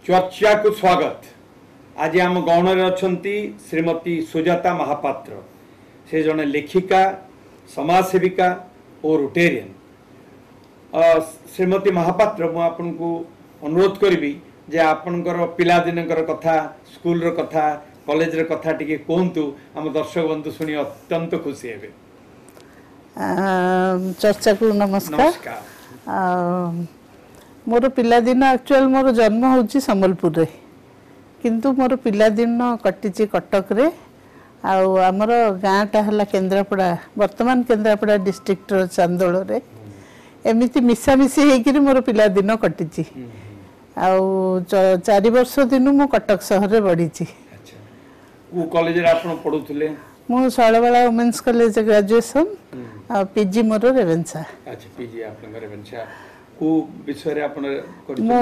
चर्चा को स्वागत। आज आम गहन अच्छा श्रीमती सुजाता महापात्र। से जड़े लेखिका, समाजसेविका और रोटेरियन। श्रीमती महापात्र मु आपन को अनुरोध करी जे आपनकर पिलादिन कथा, स्कूल कथा, कॉलेज कथा टिके कहतु आम दर्शक बंधु शुणी अत्यंत खुशी हे। चर्चा को नमस्कार। मोर पिलादिन एक्चुअल मोर जन्म होची संबलपुर रे, किंतु मोर पिलादिन कटिची कटक रे। आमर गाँटा है केन्द्रापड़ा, वर्तमान केन्द्रापड़ा डिस्ट्रिक्ट चांदोल रे। एमती मिसामिशी होकर मोर पिलादिन कटिची। 4 वर्ष दिन मु कटक सहर रे बढ़ी। कॉलेज रे आपण पढुथले? मु शैलबाला वुमेन्स कॉलेज ग्रेजुएशन आ पीजी मोर रेवेन्सा। अच्छा, पीजी आपन रेवेन्सा को विषय रे आपण करछन? मु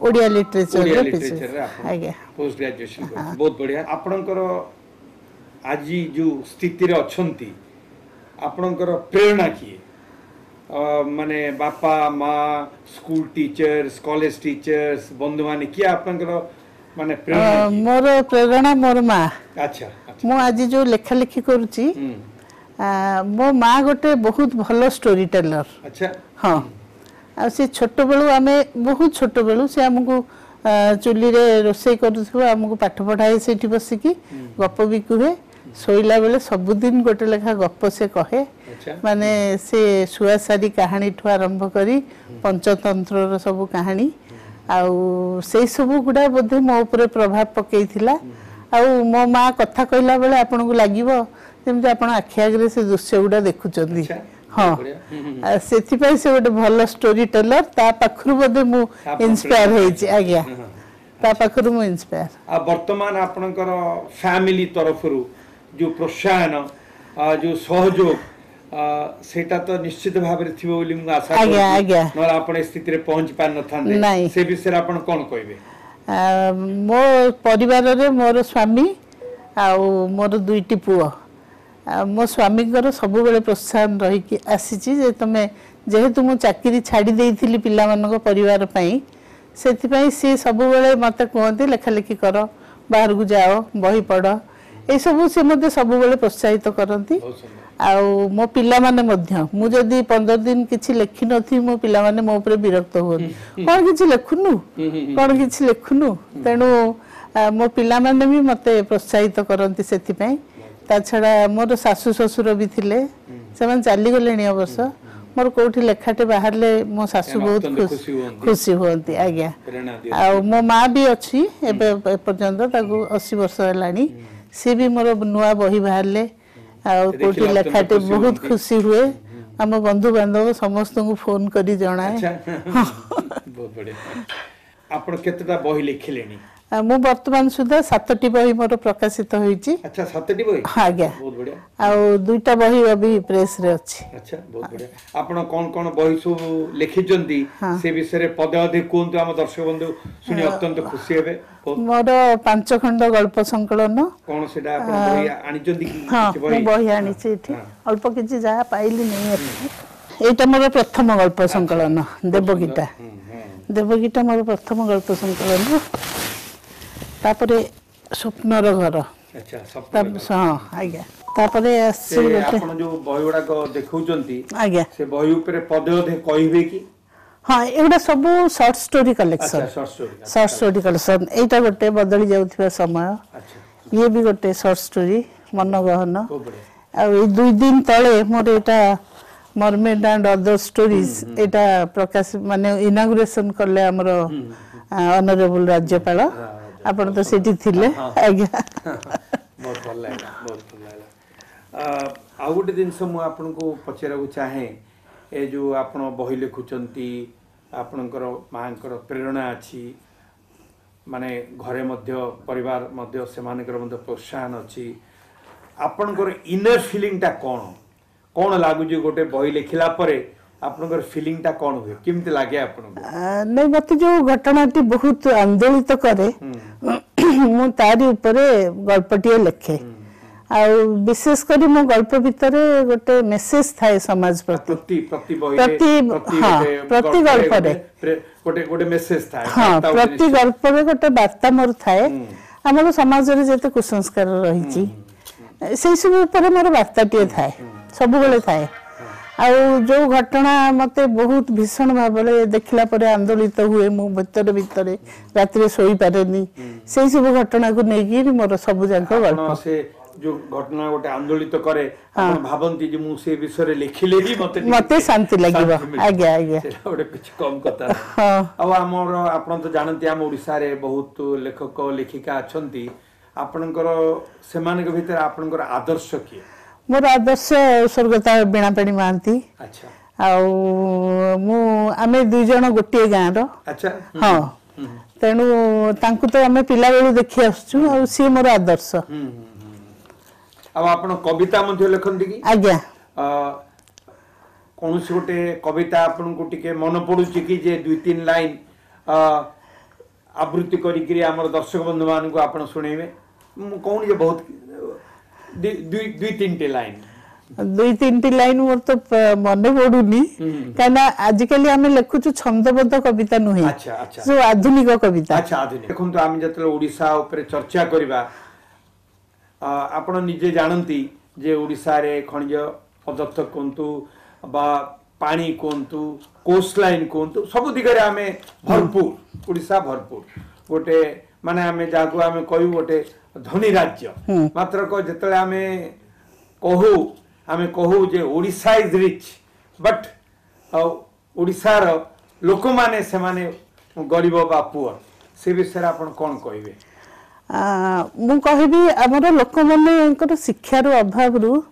ओडिया लिटरेचर रे आगे पोस्ट ग्रेजुएशन कर। बहुत बढ़िया। आपनकर आज जो स्थिति रे अछंती, आपनकर प्रेरणा की माने बापा माँ, स्कूल टीचर्स, कॉलेज टीचर्स, बंधु माने किया आपनकर माने प्रेरणा? मोर प्रेरणा मोर माँ। अच्छा, मु आज जो लेखा लेखी करूची, मो माँ गोटे बहुत भलो स्टोरी टेलर। अच्छा, हाँ। आ से छोट बेलू आमे बहुत छोट बेलू से हमको चुली रे रोसई करूथु, हमको पाठ पढ़ाए सेठी बसिकी गप भी कहे। सोइला बेले सबुदिन गोटे लेखा गप से कहे। माने से सुआसारी कहानी ठू आरंभ करी पंचतंत्र सब कहानी आउ से सब गुड़ा बोधे मो ऊपर प्रभाव पकईथिला। आउ मो माँ कथा कहला बेले आपन को लागिवो जेमति आपन आखि आगरे से दृश्य गुड़ा देखुचंदी। हाँ, से गोटे भल स्टोरी टेलर। ता पाखरु बोधे मु इंस्पायर होइछि। आज्ञा ता पाखरु मु इंस्पायर। आ वर्तमान आपनकर फैमिली तरफरु जो प्रोत्साहन, जो सहयोग, सेटा तो निश्चित भाव रे थिबो बोली मु आशा करू। आज्ञा न आपण स्थिति रे पहुंच पार न थांदे। से विषय आपण कोन कहबे? मो परिवार रे मोर स्वामी आ मोर दुईटी पुओ। मो स्वामी सब बेले प्रोत्साहन रही आसी जे तुम जेहेतु मु चाकरी छाड़ी देइथिली पिला मानक परिवार पई, सेथिपई से सब बेले मते कहते लेखा लेखी कर, बाहर को जाओ, बही पढ़, ए सब से मते सब बेले प्रोत्साहित करती। आउ मो पिला माने मध्य मु जदी 15 दिन किछि लेखि नथि, मो पिला माने मो ऊपर विरक्त होन। कोन किछि लेखुनु, कोन किछि लेखुनु। तेनु मो पिला माने भी मते प्रोत्साहित करती। सेथिपई ता छड़ा मोर सासु ससुर भी थिले, से चली गले अवर्ष। मोर कोठी लेखाटे बाहर ले मो सासु बहुत खुशी होती। आज्ञा आ मो माँ भी अच्छी एबे पर्यंत ताकू 80 वर्ष हेलानी। सी भी मोर नुआ बही बाहर ले आ कोठी लेखाटे बहुत खुशी हुए। आम बंधु बांधव समस्त को फोन करी जणाए। बहुत बढ़िया। आपण केतटा बही लिखिलेनी? मु वर्तमान सुधा 7टी बही मोर प्रकाशित होईची। अच्छा, 7टी बही? आज्ञा। बहुत बढ़िया। आ 2टा बही अभी प्रेस रे अछि। अच्छा, बहुत बढ़िया। आपण कोन बही सब लिखिचंती से विषय रे पदे अधि कोंतु हम दर्शक बंधु सुनी अत्यंत खुशी हेबे। मोर 5 खंड गल्प संकलन। कोन सेटा आपण बही आनिचंती कि? हां, मु बही आनिची एठी अल्प किछि जा पाइली नै अछि। एटा मोर प्रथम गल्प संकलन देवगीता। देवगीता मोर प्रथम गल्प संकलन। तापरे स्वप्नर घर। अच्छा, स्वप्नर। हां, आज्ञा। तापरे आसी आपण जो बही गुडा को देखौचंती, आज्ञा, से बही ऊपर पदे अधि कहबे कि? हाँ, एगुड़ा सब short story collection. Short story collection एटा गोटे बदली जाउथिबा समय। ये भी गोटे शॉर्ट स्टोरी मनगहन। आ 2 दिन तले मोर एटा मर्मेड एंड अदर स्टोरीज एटा प्रकाश माने इनागुरेशन करले हमर ऑनरेबल राज्यपाल। आपण तो सेठी थिले। आज्ञा बहुत भल लागला, बहुत भल लागला। आ गोटे दिन मु आपन को पचरा को चाहे, ए जो आपण बही लिखुचंती, आपनकर मांकर प्रेरणा अछि, माने घरे मध्य परिवार मध्य सेमानकर मध्य प्रोत्साहन अछि। आपनकर इनर फीलिंग ता कोन लागु जे गोटे बही लिखिला परे आपनकर फीलिंग ता कोन हुए, किमते लागे आपनको? नै मते जो घटनाटी बहुत आंदोलित करे, मु तारी ऊपर गल्पटिए लिखे। विशेष करी मो गल्प भितर गोटे मेसेज थाए समाज प्रति प्रति गल्प गोटे मेसेज थाए हाँ प्रति गल्प गोटे वार्ता मोर थाए आम समाज रे जते कुसंस्कार रही से सब ऊपर मोर वार्ताटे थाए सब बेले थाए जो घटना मते बहुत भीषण भाव देखला परे आंदोलित हुए मु भीतर भीतर रात सोई पारेनी से सब घटना को लेकिन मोर सब जाक गल्प से जो घटना गोटे आंदोलित करे आपण भाबंती जे मु से विषय रे लिखिले ही मते शांति लागिबो आज्ञा आज्ञा सेटा गोटे कुछ कम कथा अब हमर आपण तो जानती हम ओडिसा रे बहुत लेखक लेखिका अछंती आपनकर सेमान के भीतर आपनकर आदर्श की मोर आदर्श स्वर्गता बीणापाणी महांती अच्छा मु आमे दुई जण गोटे गाँ रो अच्छा हाँ तेणु तांकु तो आमे पिला बेलू देखि आसछु आ सी मोर आदर्श अब आपण कविता मध्ये लिखंती की आज्ञा कौन से गोटे कविता आपन को टिके मन पडुची कि जे दुई तीन लाइन आवृत्ति करी हमर दर्शक बंधु मान को आपण सुनेबे कौन जे बहुत दुई तीन टी लाइन मोर तो मन पड़ुनी कहना आजिकल आम लिखुचु छंदबद्ध कविता नुहे अच्छा अच्छा जो आधुनिक कविता अच्छा आधुनिक देखंतु आम जतले ओडिसा ऊपर चर्चा करबा आपण निजे जानती जे ओडिसा रे खनिज पदार्थ कोंतु बा पानी कोंतु कोस्ट लाइन कोंतु सब दिगरे आमे भरपूर ओडिसा भरपूर गोटे माने आमे जागु आमे कहू गोटे धनी राज्य मात्र को जतले आमे कहू जे Odisha is rich but Odisha रो लोक माने से माने गरीब बा पुअर से विषय आपण कोन कहबे मु कहबी हमर लोक माने शिक्षार अभाव रु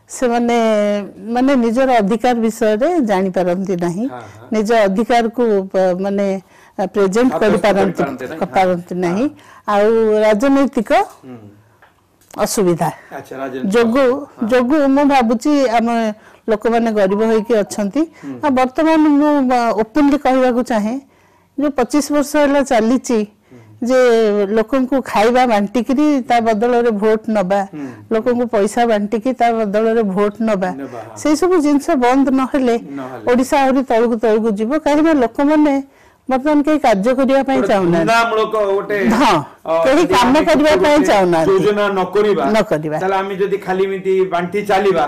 से माने निजर अधिकार विषय रे जानि पारंती नहीं निज अधिकार को माने प्रेजेंट कर पारंती नहीं आ राजनैतिक असुविधा अच्छा जोगु मु भाबुची आम लोक माने गरीब होइके अछंती आ वर्तमान मु ओपनली कहबा को चाहे जो 25 वर्ष होला चलीची जे लोकन को खाइबा बांटिकरी ता बदल रे वोट नबा लोकन को पैसा बांटिकी ता बदल रे वोट नबा से सब जिंस बंद न हेले ओडिसा हरि तळकु जीवो काहे लोक माने वर्तमान के कार्य करिया पई चाउना नामूलक ओटे हां केही काम करिया पई चाउना योजना न करिबा ताले आमी जदी खाली मिति बांटी चालिबा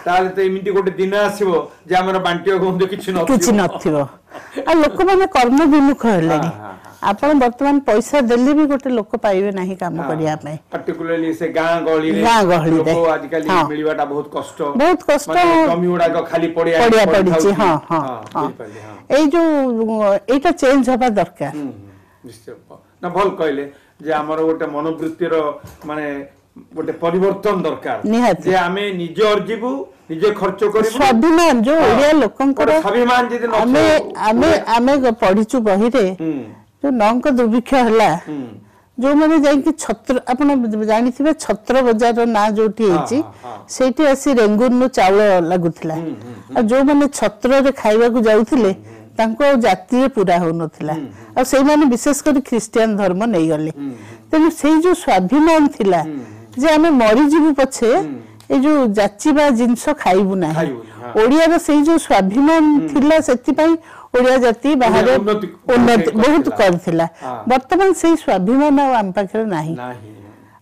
ताले तो इमिति गोटे दिन आसीबो जे हमर बांटियो गंदो किछि नथिबो आ लोक माने कर्म विमुख हेलेनी आपण वर्तमान पैसा देले भी गोटे लोक पाइबे नाही काम करिया पई पर्टिकुलरली से गां गहली लोक आजकल मिलिबाटा बहुत कष्ट जमी उडा को खाली पड़िया पड़ी हां हां ए जो एटा चेंज होबा दरकार निश्चय ना भल कहले जे हमर गोटे मनोवृत्ति रो माने गोटे परिवर्तन दरकार जे आमे निज अर्जिबु निजे खर्च करिबु स्वाभिमान जो ओडिया लोकंकर स्वाभिमान जदी आमे पढिचु बही रे जो नौक दुर्भिक्ष हला जो माने जाई कि छत्र आपण जानि थिबे छत्र बाजार ना जोठी हेची सेठी आसी रेंगुन नु चावल लागुथिला आ जो माने छत्र रे खाइबा को जाउथिले तांको जाति पूरा हो नथिला आ सेई माने विशेष कर ख्रिस्टियन धर्म नै गले तने सेई जो स्वाभिमान थिला जे हमें मरि जीवु पछे ए जो जाचिबा जिंस खाइबु ना ओडिया रो सेई जो स्वाभिमान थिला सेति पई ओडिया जाति बाहर उन्नति बहुत करथिला वर्तमान सेई स्वाभिमान आम पाखरे नाही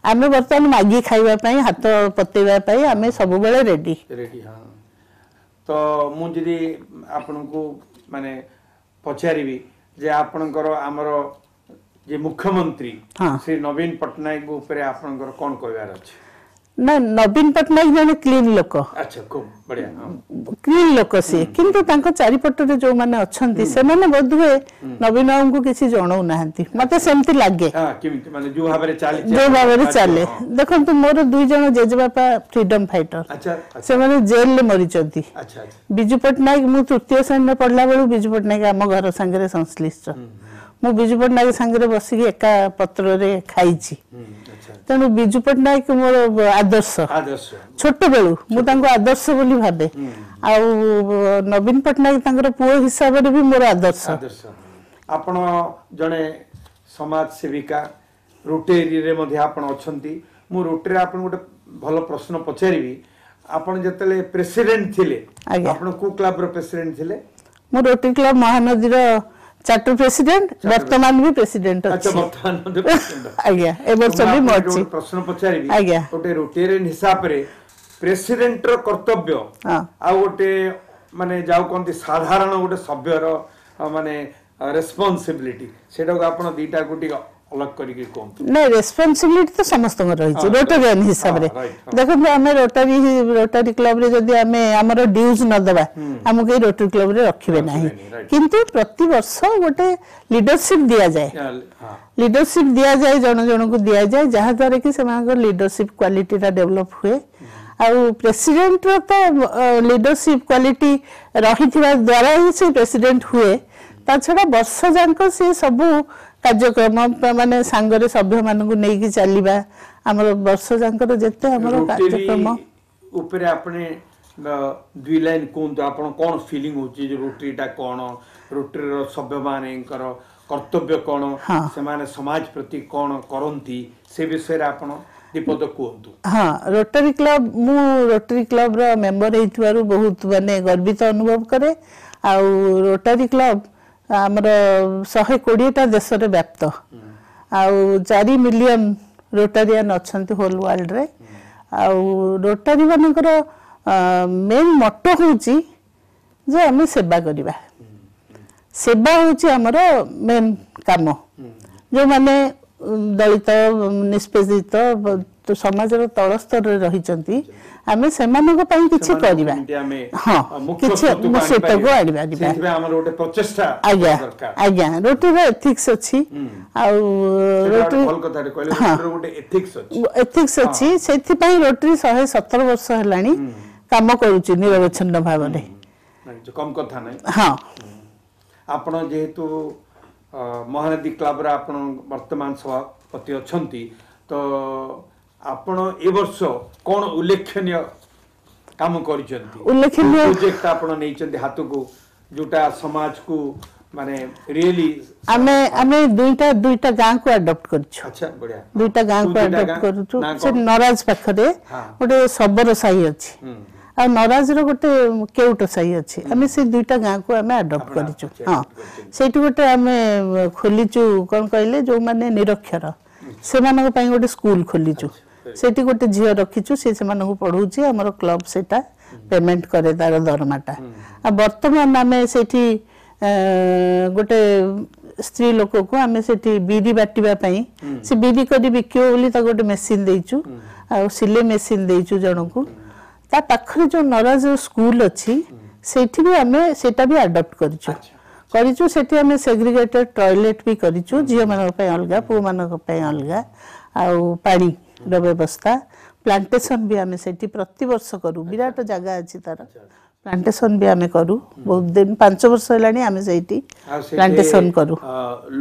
आमे वर्तमान मागी खाइबा पई हाथ पतेबा पई आमे सब बेले रेडी हां तो मु जदी आपन को माने पचारिबी जे आपनकर हमर जे मुख्यमंत्री श्री नवीन पटनायक ऊपर आपनकर कोन कहबार अछि ना नवीन पटनायक जने क्लीन लोक अच्छा खूब बढ़िया क्लीन लोक से किंतु तांको चारिपट रे जो माने अछंती से माने बधुए नवीन को किछि जणौ नाहंती मते सेमति लागे हां किमिति माने जो भाबरे चाले देखंतु मोर दुई जण जेजेबापा फ्रीडम फाइटर अच्छा से माने जेल ले मरि चंती अच्छा बिजू पटनायक मु तृतीय श्रेणी में पढला बेलु बिजू पटनायक हम घर संगे संश्लिष्ट मु बिजू पटनायक संगे बसिकी एका पत्र रे खाइची तेणु बिजू पटनायक मोर आदर्श छोट बेलू मु तांको आदर्श बोली भाबे आ नवीन पटनायक तांकर पुओ हिसाब रे भी मोर आदर्श आपण जने समाज सेविका रोटेरी रे मध्ये आपण अछंती मु रोटेरी आपण गोटे भल प्रश्न पचारि आपण जतले प्रेसिडेंट थिले आपण को क्लब रो प्रेसिडेंट थिले मो रोटरी क्लब महानदीर चार्टर प्रेसिडेंट वर्तमान भी प्रेसिडेंट अच्छा वर्तमान प्रेसिडेंट आज्ञा ए वर्ष भी मोची प्रश्न पचारि आज्ञा गोटे रोटेरियन हिसाब रे प्रेसिडेंट रो कर्तव्य आ गोटे माने जाऊ कोनती साधारण गोटे सभ्यर माने रेस्पोंसिबिलिटी सेटा को आपण दीटा गुटी अलग करके कोन नहीं रेस्पोंसिबिलिटी तो समस्त रही रोटेरियन हिसाब रे देखो हमें रोटरी क्लब रे जदी हमें हमर ड्यूज न दबा हम के रोटरी क्लब रे रखिबे नाही किंतु प्रति वर्ष गोटे लीडरशिप दिया जाए लीडरशिप दिया जाए जन जन को दिया जाए जहा द्वारा कि सेमान लीडरशिप क्वालिटी ता डेवलप हुए आउ प्रेसिडेंट रो तो लीडरशिप क्वालिटी रहिथिबा द्वारा ही से प्रेसिडेंट हुए ता छडा वर्ष जांक से सब कार्यक्रम माने सांगरे सभ्य मानकु नै कि चलीबा हमर वर्ष जांकर जते हमर कार्यक्रम ऊपर आपने दुई लाइन कोन तो आपण कोन फीलिंग होची जे रोटरीटा कोन रोटरी रो सभ्य मानेकर कर्तव्य कोन से माने समाज प्रति कोन करंती से विषय रे आपण दीपद कोंतु हां रोटरी क्लब रो मेंबर हेतुवारु बहुत माने गर्वित अनुभव करे आ रोटरी क्लब आमर 120टा देश रे व्याप्त आउ 4 मिलियन रोटारियन अछंती होल वर्ल्ड रे आउ रोटारी मानकर मेन मोटो होची जे हमें सेवा करिबा सेवा होची हमर मेन काम जो माने दलित निष्पेषित तो समाज रो तळ स्तर रे रहिचंती हमें सेमानक पई किछि करबा हां किछि मुसेत को आडिबा सेथिबे हमर ओटे प्रचेष्टा दरकार आज्ञा रोटी रो एथिक्स अछि आ रोटी भल कथा रे कहले रोटी रो ओटे एथिक्स अछि सेथि पई रोटी 117 वर्ष हलानी काम करूची निरवच्छिन्न भाव रे जो कम कथा नै हां आपण जेहेतु महानदी क्लब रा आपण वर्तमान सभापति अछंती तो आपण ए वर्ष कोन उल्लेखनीय काम करिसंती उल्लेखनीय प्रोजेक्ट आपण नैचंती हाथ को जोटा समाज को माने रियली आमे दुईटा गां को अडॉप्ट करछु अच्छा बढ़िया दुईटा गां को अडॉप्ट करछु से नराज पाखरे गोटे सबर साही अछि आ नराज रो गोटे केउट साही अछि आमे से दुईटा गां को आमे अडॉप्ट करछु हां सेठी गोटे आमे खोलिछु कोन कहले जो माने निरक्षर से मानक पई गोटे स्कूल खोलिछु सेठी गोटे झियो रखिछु से मानक पढौछि हमर क्लब सेटा पेमेंट करे तार दरमाटा आ वर्तमान आमे सेठी गोटे स्त्री लोक को आमे सेठी बीडी बाटिबा पई से बीडी करी बिकियो बोली ता गोटे मशीन देइछु आ सिले मशीन देइछु जनकू ता पाखरे जो नराज स्कूल अछि सेठी भी आमे सेटा भी अडॉप्ट करिछु सेठी आमे सेग्रीगेटेड टॉयलेट भी करिछु झियो मानक पई अलगा पु मानक पई अलगा आ पानी रो व्यवस्था प्लांटेशन भी आमे सेठी प्रति वर्ष करू विराट जगह अछि तार प्लांटेशन भी आमे करू बहुत दिन 5 वर्ष हलानी आमे सेठी प्लांटेशन करू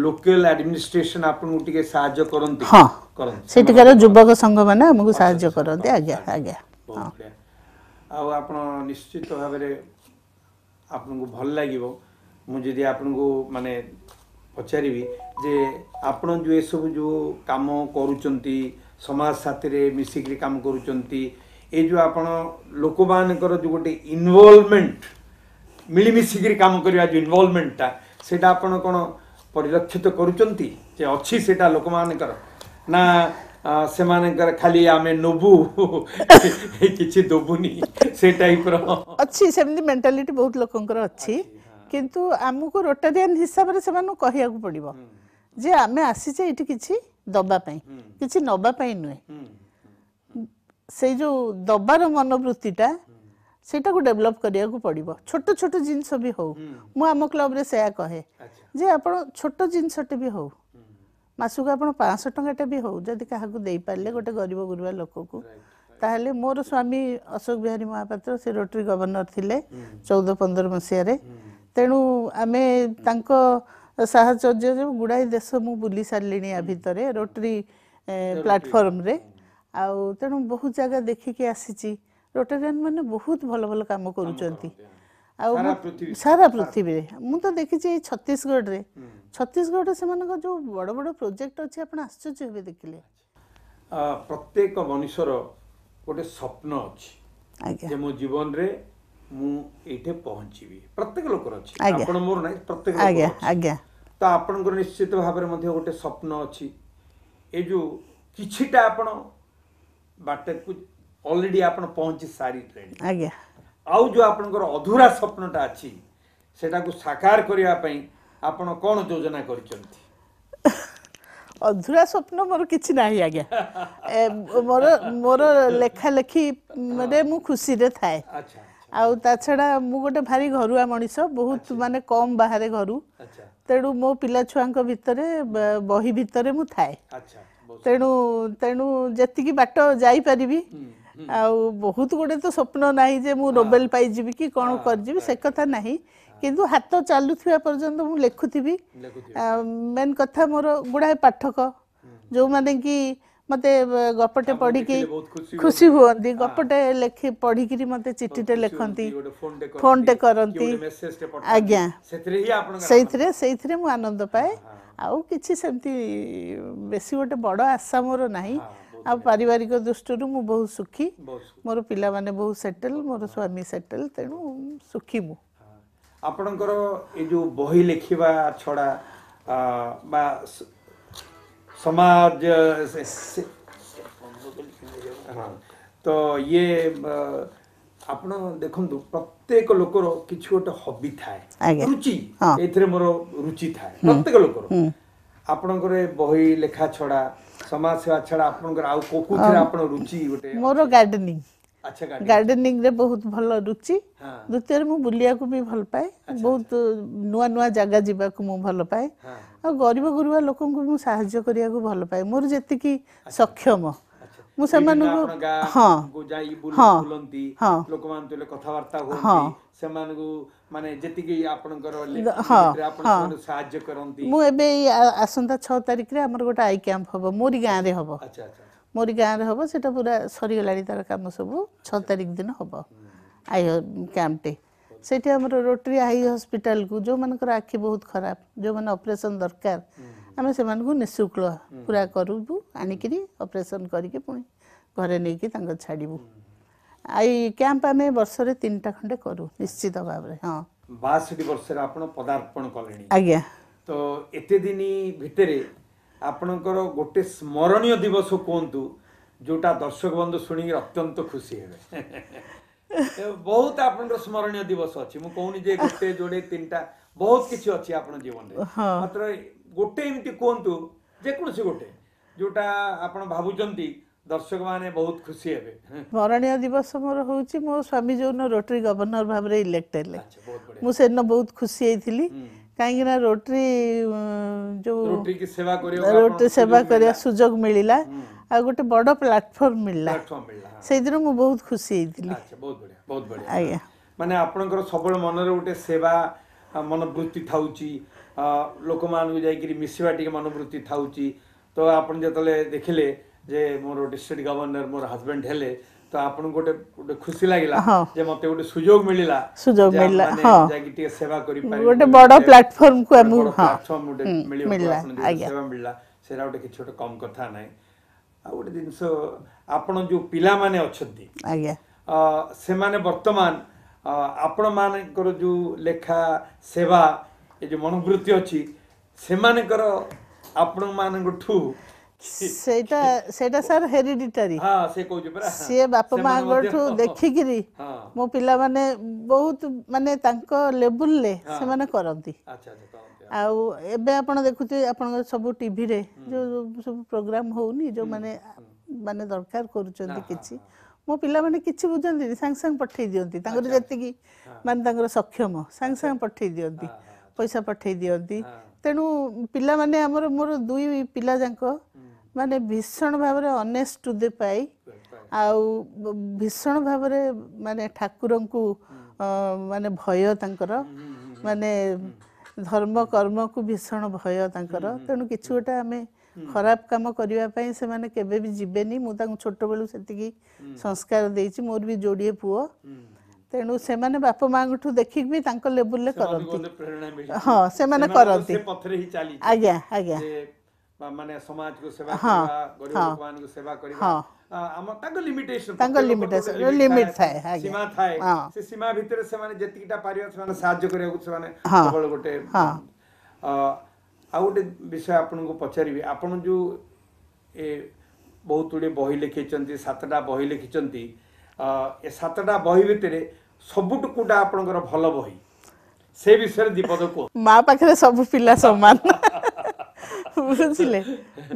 लोकल एडमिनिस्ट्रेशन आपन उटिके सहाय्य करंती हां सेठी कर युवक संघ माने हमकु सहाय्य करंती आज्ञा हां आ आपण निश्चित भाव रे आपन को भल लागिवो मु जदी आपन को माने पचारिबी जे आपण जो ए सब जो काम करूचंती समाज साथी रे मिसिकरी काम करूचंती ए जो आपण लोक मानकर जो गोटे इन्वॉल्वमेंट मिली मिसिकरी काम करबा जो इन्वॉल्वमेंट ता सेटा आपण कोन परिलक्षित करूचंती जे अछि सेटा लोक मानकर ना से मानकर खाली आमे नबु किछि दोबुनी से टाइप रो अछि सेमनी मेंटालिटी बहुत लोकंकर अछि किंतु हमको रोटेरियन हिसाब रे सेमानु कहिया को पड़िबो जे आमे आसी जे इठी किछि दबा पई किछि नबा पई नुए से जो दबार मनोवृत्तिटा सेटा को डेवलप करिया को पड़िबो छोट छोट जिंस भी हो मु हम क्लब रे सेया कहे जे आपण छोट जिंसटे भी हो मासुक आपण 500 टंकाटे भी हो जदि काहा को देई पारले गोटे गरीब गुरुबा लोक को ताहले मोर स्वामी अशोक बिहारी महापात्र से रोटरी गवर्नर थिले 14-15 मसिया रे तेणु आमे तांको साहचर्य जो गुडाई देश मु बुली सारलिनी आ भितरे रोटरी प्लेटफॉर्म रे आ तेणु बहुत जगह देखि के आसीची रोटेरियन माने बहुत भलो भलो काम करूचंती सारा पृथ्वी रे मु तो देखि छी छत्तीसगढ़ रे से मानक जो बड़ बड़ प्रोजेक्ट अछि आपण आश्चर्य हेबे देखिले प्रत्येक मनुष्यर गोटे स्वप्न अच्छी आज्ञा जे मो जीवन रे मु एठे पहुंचीबी प्रत्येक लोकर अच्छी आज्ञा। आपण मोर नाही प्रत्येक आज्ञा लोकर अच्छी आज्ञा तो आपणकर निश्चित भाव में मध्य गोटे स्वप्न अच्छी ए जो किछिटा आपण बाटे को ऑलरेडी आपण पहुंची सारी ट्रेन आज्ञा आउ जो आपणकर अधूरा स्वप्नटा अच्छी सेटा को साकार करिया पई आपण कोन योजना करिसंती अधूरा स्वप्न मोर किछि नाही आज्ञा मोर मोर लेखा लेखी रे मु खुशी रे थाए अच्छा आउ ता छड़ा मु गोटे भारी घरुआ मनीष बहुत माने कम बाहर घरु अच्छा तेणु मो पिला छुआंक भितरे बही भितरे मु थाए अच्छा तेणु तेणु जेतिकी बाट जाई परिबी आउ बहुत गोटे तो स्वप्न नाही जे मु नोबेल पाई जीवी कि कोन कर जीवी से कथा नाही किंतु हाथ चालुथिबा पर्यंत मु लेखुथिबी मेन कथा मोर गुडाए पाठक जो माने कि मते गपटे पढ़ी कि खुशी हुअंती गपटे लेखि पढ़ी कि मते चिट्ठीटे लेखंती फोन टे करंती आज्ञा सेइथरे मु आनंद पाए आउ किछि सेमती बेसी गोटे बड़ आशा मोर नाही आ पारिवारिक दृष्टि मु बहुत सुखी मोर पिला माने बहुत सेटल मोर स्वामी सेटल तेणु सुखी मु आपणकर ए जो बही लेखिबा छड़ा बा समाज तो ये आपण देखंतु प्रत्येक लोकर किछ गोटे हॉबी थाए रुचि एथरे मोर रुचि थाए प्रत्येक लोकर आपणकर बही लेखा छड़ा समाज सेवा छड़ा आपणकर आउ कोकुथरे आपण रुचि गोटे मोर गार्डनिंग अच्छा गार्डनिंग रे बहुत भल रुचि द्वितीय मु बुलिया को भी भल पाए बहुत नुआ नुआ जगह जीवा को मु भल पाए और गरीब गुरुवा लोकन को मु सहाय्य करिया को भल पाए मोर जेति की सक्षम मु सेमान को हां को जाई बुलंती लोक मान तले कथा वार्ता होंती सेमान को माने जेति की आपनकर आपन सहाय्य करंती मु एबे आसंता 6 तारिख रे हमर गोटा आई कैंप हबो मोरी गां रे हबो अच्छा अच्छा मोरी गां रे हबो सेटा पूरा सरी गलाडी तार काम सब 6 तारिख दिन हबो आई कैंप टे सेठी हमर रोटरी आई हॉस्पिटल को जो मानकर आखि बहुत खराब जो माने ऑपरेशन दरकार आमे से मान को निशुल्क पूरा करबू आनी करी ऑपरेशन करके पुणी घरे नै कि तांग छाडीबू आई कैंप आमे वर्ष रे 3टा खंडे करू निश्चित भाव रे हां 62 वर्ष रे आपण पदार्पण कलेनी आज्ञा तो एते दिनी भितरे आपणकर गोटे स्मरणीय दिवस कोंतु जोटा दर्शक बंधु सुनी अत्यंत खुशी हेबे बहुत आपनकर स्मरणीय दिवस अछि मु कहूनी जे गोटे जोडे 3टा बहुत किछि अछि आपन जीवन रे मात्र गोटे एमती कोंतु जे कोनसी गोटे जोटा आपण भाबुचंती दर्शक माने बहुत खुशी हेबे स्मरणीय दिवस मोर होउची मो स्वामी जो रोटरी गवर्नर भाव रे इलेक्ट हेले मु सेन बहुत खुशी हेइथिली काहे ना रोटरी जो रोटरी की सेवा करिया सुजोग मिलिला आ गोटे बड़ प्लेटफॉर्म मिलला से दिन मु बहुत खुशी हेइथिली अच्छा बहुत बढ़िया आज्ञा माने आपनकर सबल मन रे गोटे सेवा मनोवृत्ति थाउची लोक मान जाई कि मिसिबा टिके मनोवृत्ति थाउची तो आपण जतले देखिले जे मोर डिस्ट्रिक्ट गवर्नर मोर हस्बैंड हेले तो आपन गोटे खुशी लागिला जे मते गोटे सुजोग मिलिला हां जाई कि सेवा करि पाइ गोटे बड़ प्लेटफॉर्म को हम प्लेटफॉर्म गोटे मिलिला सेवा मिलिला सेरा गोटे कि छोटे कम कथा नै आ गोटे दिनस आपन जो पिला माने अछंती आज्ञा से माने वर्तमान आपण मानकर जो लेखा सेवा ए जो मनोवृत्ति अछि से मानकर आपण मानकठू सेटा सर हेरिडिटरी हां से कहू परा से बाप मां गोठू देखि गिरी मो पिला माने बहुत माने तांको लेवल ले से माने करंती अच्छा अच्छा आउ एबे आपण देखुती आपण सब टीवी रे जो सब प्रोग्राम होउनी जो माने माने दरकार करूचंती किछि मो पिला माने किछि बुझंती संग संग पठै दियंती तांकर जेति की माने तांकर सक्षम संग संग पठै दियंती पैसा पठै दियंती तेणु पिला माने हमर मोर दुई पिला जांको माने भीषण भाव रे ऑनेस्ट टू द पाई आउ भीषण भाव रे माने ठाकुरन को माने भय तांकर माने धर्म कर्म को भीषण भय तांकर तेणु किछु गोटा हमें खराब काम करिवा पई से माने केबे भी जिबेनी मु तांको छोटो बेलु सेति की संस्कार देइछि मोर भी जोडिए पुओ तेणु से माने बाप मांगठू देखि भी तांको लेवल ले करंती हां से माने करंती से पथरे ही चाली आज्ञा आज्ञा माने समाज को सेवा करबा गरीब लोकमान को सेवा करबा ଆମ ତାଙ୍କ ଲିମିଟେସନ ଲିମିट थाए आगे सीमा थाए हाँ। से सीमा भितर से माने जतिकिटा पारियो से माने साहाଯ୍य करिया से माने हाँ। केवल गोटे आ गोटे विषय आपन को पचारिबी आपन जो ए बहुत गुड़े बही लिखिचंती 7टा बही लिखिचंती ए 7टा बही भितर सबुट कोटा आपनकर भल बही से विषय दीपद को माँ पाखे सब पिला समान बुझिले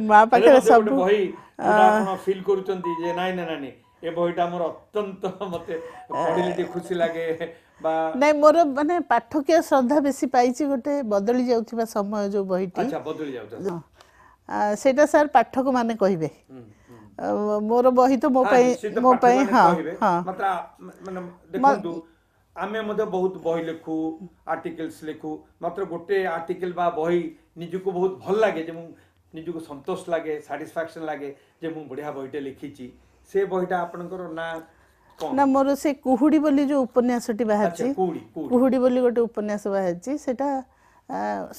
माँ पाखे सब बही आपण फील करूचंती जे नाइ ना नानी ए बहीटा मोर अत्यंत मते पढिले टी खुशी लागे बा नहीं मोर माने पाठकीय श्रद्धा बेसी पाइछि गोटे बदली जाउथिबा समय जो बहीटी अच्छा बदली जाउता सेटा सर पाठक माने कहिबे मोर बही तो मो पई हां हां मात्र माने देखंतु आमे मधे बहुत बही लिखु आर्टिकल्स लिखु मात्र गोटे आर्टिकल बा बही निजुको बहुत भल लागे जे मु निजुको संतोष लागे सैटिस्फैक्शन लागे जे मु बढ़िया बहीटे लिखिची से बहीटा आपनकर ना ना मोर से कुहुडी बोली जो उपन्यासटी बाहरची कुहुडी कुहुडी बोली गोटे उपन्यास बाहरची सेटा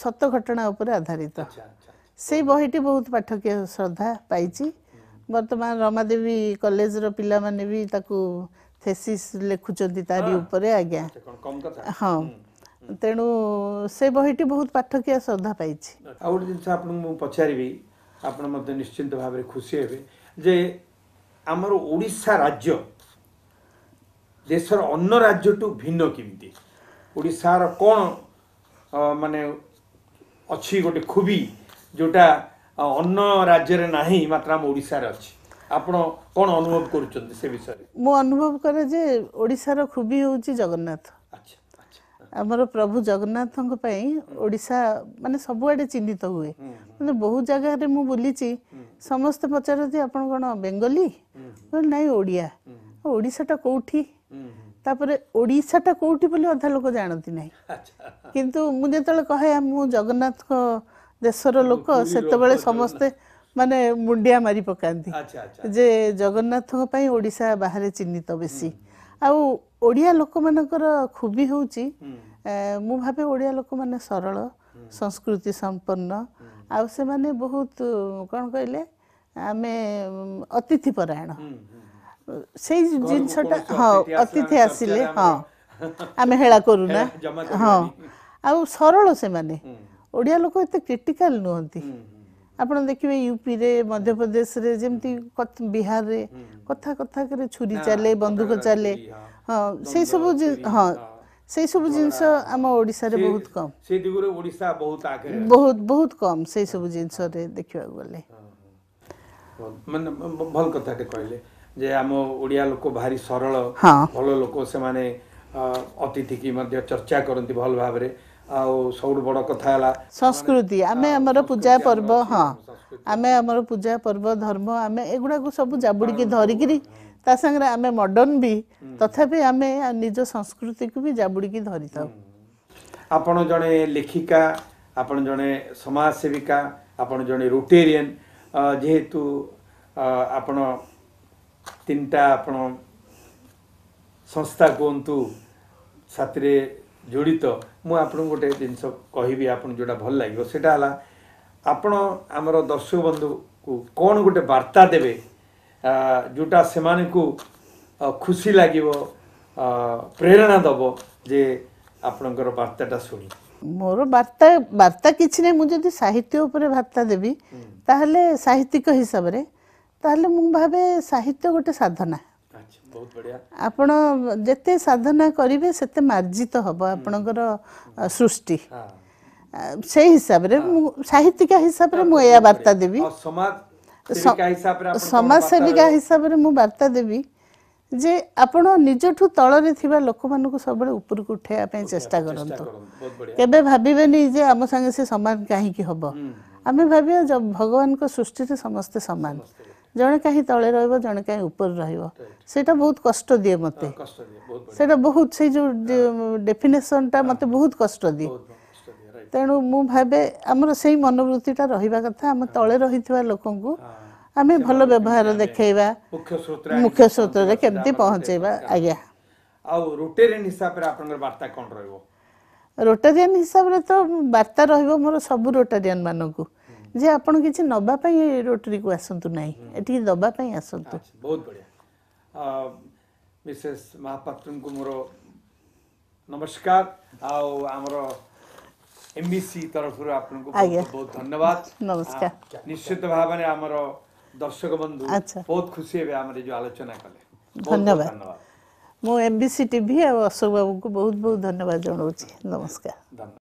सत्य घटना ऊपर आधारित अच्छा अच्छा से बहीटी बहुत पाठकीय श्रद्धा पाइची वर्तमान रमादेवी कॉलेज रो पिला माने भी ताकू थेसिस लेखुचंती तारी ऊपर आज्ञा अच्छा कम कथा हां तेणु से बहीटी बहुत पाठकीय श्रद्धा पाइची आ गोटे जिनस आपन मु पचारिबी आपन मते निश्चिंत भाबरे खुशी हेबे जे हमर ओडिशा राज्य देशर अन्य राज्य टू भिन्न किमिति ओडिशा रो कोन माने अछि गोटे खूबी जोटा अन्य राज्य रे नाही मात्र हम ओडिशा रे अछि आपण कोन अनुभव करूचंती से विषय मो अनुभव करे जे ओडिशा रो खूबी होउची जगन्नाथ अच्छा अच्छा हमर प्रभु जगन्नाथଙ୍କ ପାଇଁ ओडिशा माने सबुआडे चिन्हित हुए माने बहुत जगह रे मु बोलीची समस्त पचारती आपण कोन बेंगली नाही ओडिया ओडिसाटा कोठी तापरे ओडिसाटा कोठी बोली अधा लोक जानती नाही अच्छा किंतु मु जेतले कहे मु जगन्नाथ को देशर लोक सेतबेले समस्ते माने मुंडिया मारी पकांती अच्छा अच्छा जे जगन्नाथଙ୍କ ପାଇଁ ओडिसा बाहरे चिन्हित बेसी आ ओडिया लोक मानकर खूबी होउची मु भाबे ओडिया लोक माने सरल संस्कृति संपन्न आ से माने बहुत कोन कहले आमे अतिथि परायण से जिनसटा हाँ अतिथि आसिले हाँ आमे हेला करू ना हाँ आ सरल से माने ओडिया लोक एते क्रिटिकल नुहंती आपण देखिबे यूपी रे मध्य प्रदेश रे जेमती बिहार रे कथा कथा करे छुरी चले बंदूक चले हां से सब हां से सब जिंस हम ओडिसा रे बहुत कम से दिगुरे ओडिसा बहुत आगे बहुत बहुत कम से सब जिंस रे देखिबा गले मन भल कथा के कहले जे हम ओडिया लोक भारी सरल भल लोक से माने अतिथि की मध्य चर्चा करंती भल भाबरे आ सब बड़ कथा हला संस्कृति आमे हमर पूजा पर्व हां आमे हमर पूजा पर्व धर्म आमे एगुडा को सब जाबुडी के धरि गिरी ता संगे आमे मॉडर्न भी तथापि आमे निज संस्कृति को भी जाबुडी के धरि था आपण जने लेखिका आपण जने समाज सेविका आपण जने रोटेरियन जेहेतु आपण तीनटा आपण संस्था कोंतु छात्रे जोड़ित मु आपन गोटे जिनस कहबी आपन जोटा भल लागियो सेटा हला आपण हमर दर्शक बंधु को कोन गोटे वार्ता देबे जोटा से माने को खुशी लागिवो प्रेरणा दबो जे आपनकर वार्ताटा सुनी मोर वार्ता किछि नै मु जदि साहित्य ऊपर वार्ता देबी ताहले साहित्यिक हिसाब रे ताहले मु भाबे साहित्य गोटे साधना बहुत बढ़िया आपण जते साधना करिवे सेते मार्जित हबो आपनकर सृष्टि से हिसाब रे साहित्यिक हिसाब रे मु या वार्ता देबी समाज सेविका हिसाब रे मु वार्ता देबी जे आपण निजठु तळरे थिबा लोक मानको सबले ऊपर को उठाया पे चेष्टा करंतो केबे भाबिबेनी जे हम संगे से समान काहे की हबो आमे भाबिया जब भगवान को सृष्टि रे समस्त समान जने कहीं तले रहइबो जने कहीं ऊपर रहइबो सेटा बहुत कष्ट दिए मते सेटा बहुत से जो डेफिनेशन ता मते बहुत कष्ट दिए तेणु मु भाबे हमर सेही मनोवृत्तिटा रहिबा कथा हम तले रहितबा लोकन को आमे भलो व्यवहार देखैबा मुख्य सूत्र रे केमती पहुंचेबा आज्ञा आ रोटेरियन हिसाब रे आपनकर वार्ता कोन रहइबो रोटेरियन हिसाब रे तो वार्ता रहइबो मोर सब रोटेरियन मानकू जे आपण किसी नबा पई रोटरी को आसंतु नाही एठी दबा पई आसंतु अच्छा, बहुत बढ़िया मिसेस महापात्र को मोर नमस्कार आओ हमरो एमबीसी तरफ आपको आज्ञा। बहुत बहुत धन्यवाद नमस्कार। निश्चित भाव में हमरो दर्शक बंधु अच्छा। बहुत खुशी है हमरे जो आलोचना कले धन्यवाद। धन्यवाद मो एमबीसी टीवी और अशोक बाबू को बहुत बहुत धन्यवाद जनाऊँ नमस्कार। धन्यवाद।